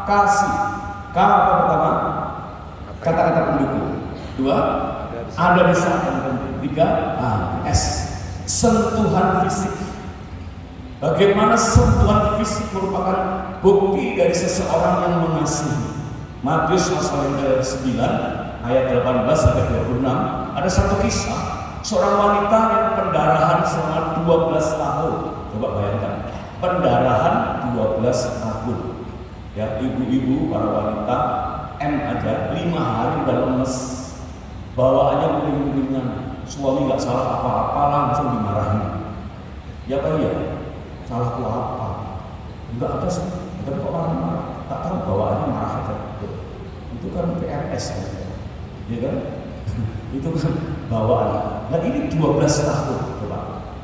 kasih. K apa pertama? Kata-kata pendukung. 2, ada di saat yang penting. 3, S, sentuhan fisik. Bagaimana sentuhan fisik merupakan bukti dari seseorang yang mengasihi. Matius pasal yang ke-9 ayat 18 sampai 26 ada satu kisah seorang wanita yang pendarahan selama 12 tahun. Coba bayangkan, pendarahan 12 tahun. Ya, ibu-ibu, para wanita, aja 5 hari udah lemes. Bawaannya mungkin-mungkinan, suami nggak salah apa-apa langsung dimarahin. Ya Pak, ya, salahku apa? Enggak ada sih, tapi kok marah-marah? Tak tahu bawaannya marah aja. Itu kan PRS, ya kan? Itu kan bawaan. Nah ini 12 tahun, coba.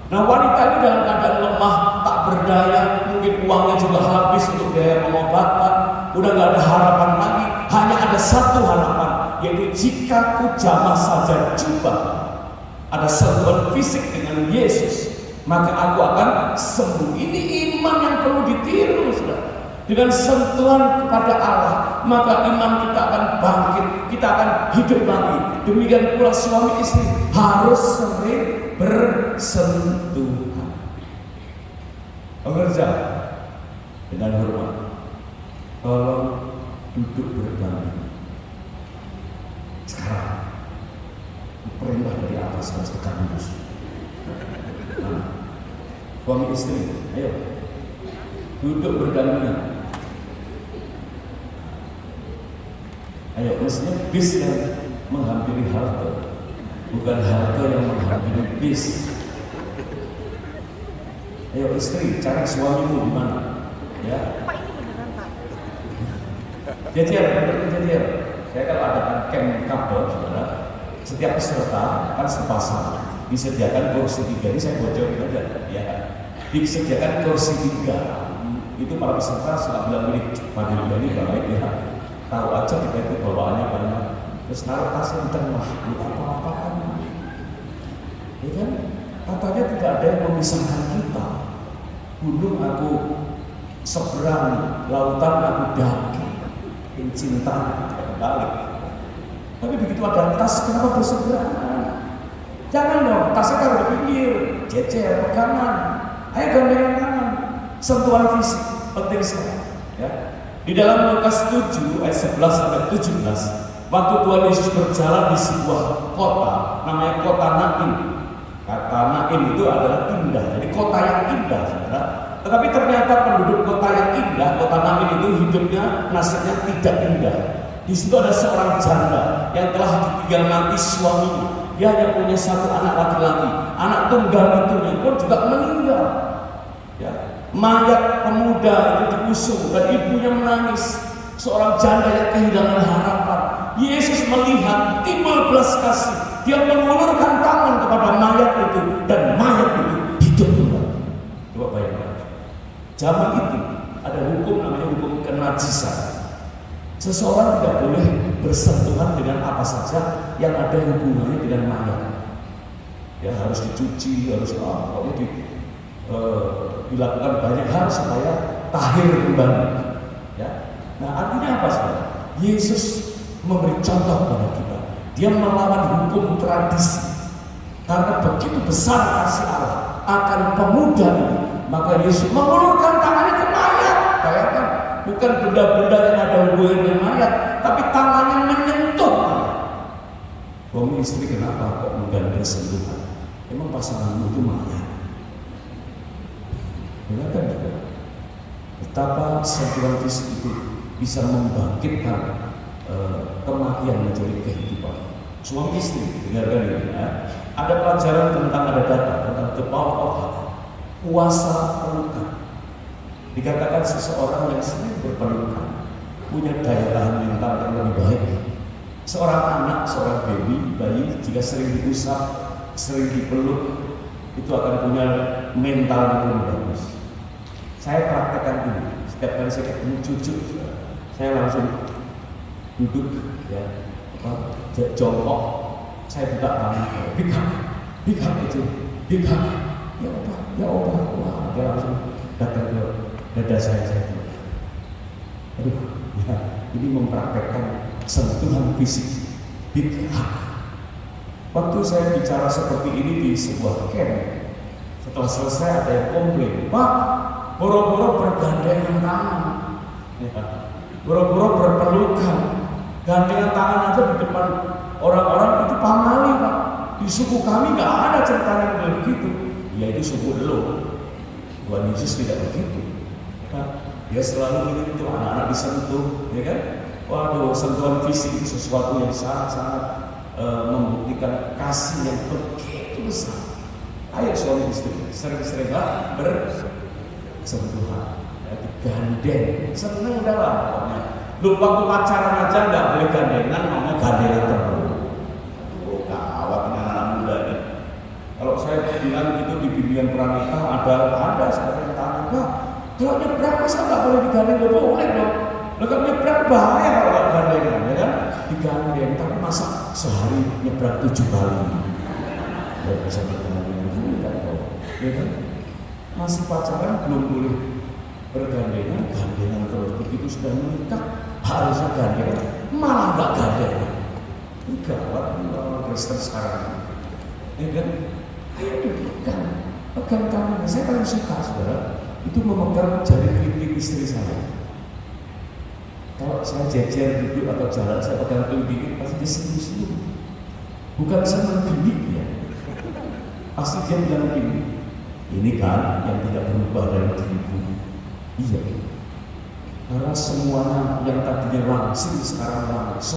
Nah wanita ini dalam keadaan lemah, tak berdaya, mungkin uangnya juga habis untuk biaya pengobatan, udah nggak ada harapan lagi. Hanya ada satu harapan, yaitu jika ku jamah saja jubah, ada sentuhan fisik dengan Yesus, maka aku akan sembuh. Ini iman yang perlu ditiru, saudara. Dengan sentuhan kepada Allah, maka iman kita akan bangkit, kita akan hidup lagi. Demikian pula suami istri harus sering bersentuhan. Pekerja dengan hormat, tolong duduk berdampingan. Sekarang perintah dari atas harus tekan lurus. Suami istri, ayo duduk berdampingan. Ayo, mestinya bis yang menghampiri halte, bukan halte yang menghampiri bis. Ayo istri, cari suamimu di mana? Ya. Pak, ini beneran Pak? Jajar, jajar. Saya kalau adakan camp couple, saudara, setiap peserta kan sepasang disediakan kursi 3. Ini saya bocorin aja, ya. Disediakan kursi 3. Itu para peserta setelah bilang ini panitia ini baik ya. Tahu aja kita itu bawaannya banyak, terus naruh tasnya di tengah, apa-apaan, ya kan? Katanya tidak ada yang memisahkan kita. Gunung aku seberang, lautan aku daki, yang cinta balik. Tapi begitu ada tas, kenapa berseberangan? Jangan dong, tasnya taruh di pinggir, jejer, pegangan, ayo gandengan tangan, sentuhan fisik penting sekali. Ya. Di dalam Lukas 7 ayat 11 sampai 17, waktu Tuhan Yesus berjalan di sebuah kota, namanya kota Nain. Kata Nain itu adalah indah, jadi kota yang indah, saudara. Tetapi ternyata penduduk kota yang indah, kota Nain itu hidupnya nasibnya tidak indah. Di situ ada seorang janda yang telah ditinggal mati suaminya. Dia hanya punya satu anak laki-laki, anak tunggal itu pun juga meninggal. Ya. Mayat pemuda itu diusung dan ibunya menangis. Seorang janda yang kehilangan harapan. Yesus melihat, timbul belas kasih. Dia mengulurkan tangan kepada mayat itu dan mayat itu hidup kembali. Coba bayangkan. Zaman itu ada hukum namanya hukum kenajisan. Seseorang tidak boleh bersentuhan dengan apa saja yang ada hubungannya dengan mayat. Ya harus dicuci, harus dilakukan banyak hal supaya tahir kembali. Ya. Nah artinya apa saudara? Yesus memberi contoh kepada kita. Dia melawan hukum tradisi. Karena begitu besar kasih Allah akan pemuda ini, maka Yesus mengulurkan tangannya ke mayat. Bayangkan, bukan benda-benda yang ada hubungan dengan mayat, tapi tangannya menyentuh mayat. Suami istri kenapa kok mengganti sentuhan? Emang pasanganmu itu mayat? Dengarkan juga betapa sentuhan fisik itu bisa membangkitkan kematian menjadi kehidupan. Suami istri, dengarkan ini ya. Ada pelajaran tentang ada data tentang the power of heart, kuasa pelukan. Dikatakan seseorang yang sering berpelukan punya daya tahan mental yang lebih baik. Seorang anak, seorang bayi jika sering diusap, sering dipeluk, itu akan punya mental yang lebih bagus. Saya praktekkan ini. Setiap kali saya ketemu cucu, saya langsung duduk, ya, jongkok. Saya buka tangan, bigak itu, bigak. Ya opa, wah, dia langsung datang ke dada saya. Aduh, ya, ini mempraktekkan sentuhan fisik bid'ah. Waktu saya bicara seperti ini di sebuah camp, setelah selesai ada yang komplain, Pak, boro-boro bergandengan tangan, ya, boro-boro berpelukan, gandengan tangan aja di depan orang-orang itu pamali, Pak. Di suku kami nggak ada ceritanya yang begitu. Ya itu suku lo. Tuhan Yesus tidak begitu. Dia selalu ingin itu anak-anak disentuh, ya kan? Waduh, sentuhan fisik itu sesuatu yang sangat-sangat membuktikan kasih yang begitu besar. Ayo suami istri, sering-seringlah bersentuhan, ya, digandeng, seneng dah lah pokoknya. Lu waktu pacaran aja nggak boleh gandengan, maunya gandengan terus. Oh, kawat ini anak muda nih. Kalau saya bilang gitu di bimbingan pranikah ada seperti yang tanya, Pak, kalau nyebrang masa nggak boleh digandeng? Gak boleh dong. Lo kan nyebrang bahaya kalau nggak gandengan, ya kan? Digandeng, tapi masa sehari nyebrang 7 kali? Ya bisa digandeng, kan? Ya kan? Masih pacaran belum boleh bergandengan, gandengan terus. Begitu sudah menikah harusnya gandengan, malah nggak gandengan. Ini gawat orang Kristen sekarang, ya kan? Ayo pegang tangannya. Saya paling suka, saudara, itu memegang jari kelingking istri saya. Kalau saya jejer duduk atau jalan, saya pegang kelingking, pasti dia senyum-senyum. Bukan senang genit ya. Pasti dia bilang gini, ini kan yang tidak berubah dari diriku. Iya. Karena semuanya yang tadinya langsing sekarang langsung.